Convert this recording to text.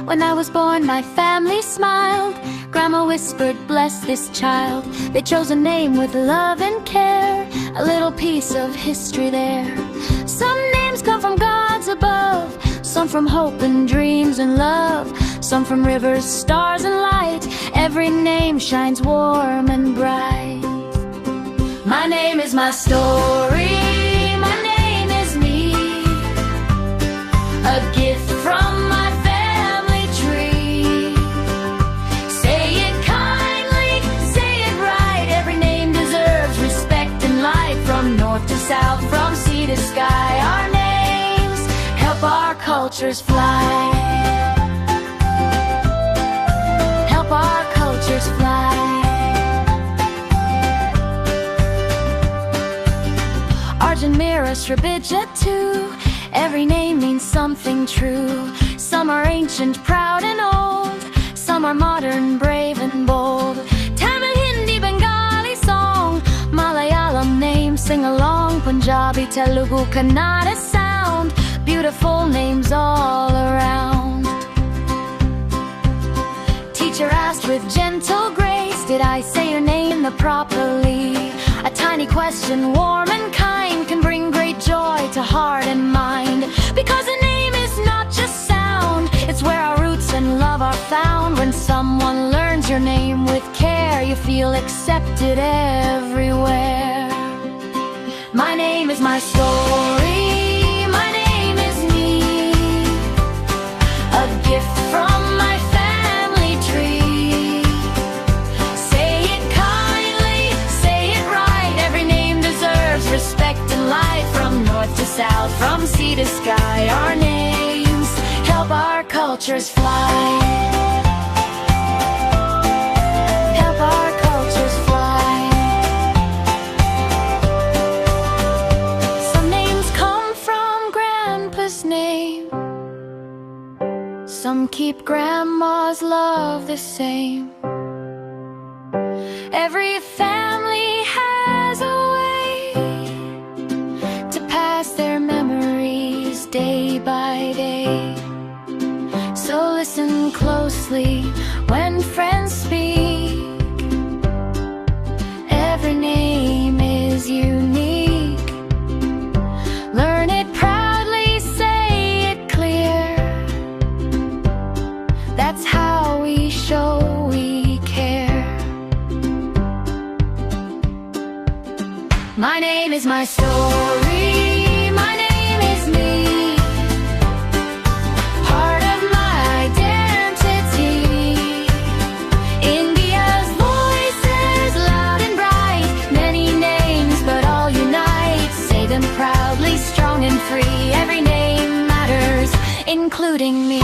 When I was born, my family smiled. Grandma whispered, bless this child. They chose a name with love and care, a little piece of history there. Some names come from gods above, some from hope and dreams and love, some from rivers, stars and light. Every name shines warm and bright. My name is my story, my name is me, a gift from my family tree. Say it kindly, say it right. Every name deserves respect and light. From north to south, from sea to sky, our names help our cultures fly. Help our cultures fly. Arjun, Meera, Srividya too. Every name means something true. Some are ancient, proud and old. Some are modern, brave and bold. Tamil, Hindi, Bengali song, Malayalam names sing along. Punjabi, Telugu, Kannada sound. Beautiful names all around. Teacher asked with gentle grace, did I say your name properly? A tiny question, warm and kind, can bring great joy to heart and mind. Because a name is not just sound, it's where our roots and love are found. When someone learns your name with care, you feel accepted everywhere. My name is my story, my name is me, a gift from my family tree. Say it kindly, say it right. Every name deserves respect and light. From north to south, from sea to sky, our names help our cultures fly. Help our cultures fly. Some names come from grandpa's name, some keep grandma's love the same. Every family has a way to pass their memories day by day. So listen closely when friends speak. Every name is unique. Learn it proudly, say it clear. That's how we show we care. My name is my story, my name is me, part of my identity. India's voices loud and bright, many names but all unite. Say them proudly, strong and free. Every name matters, including me.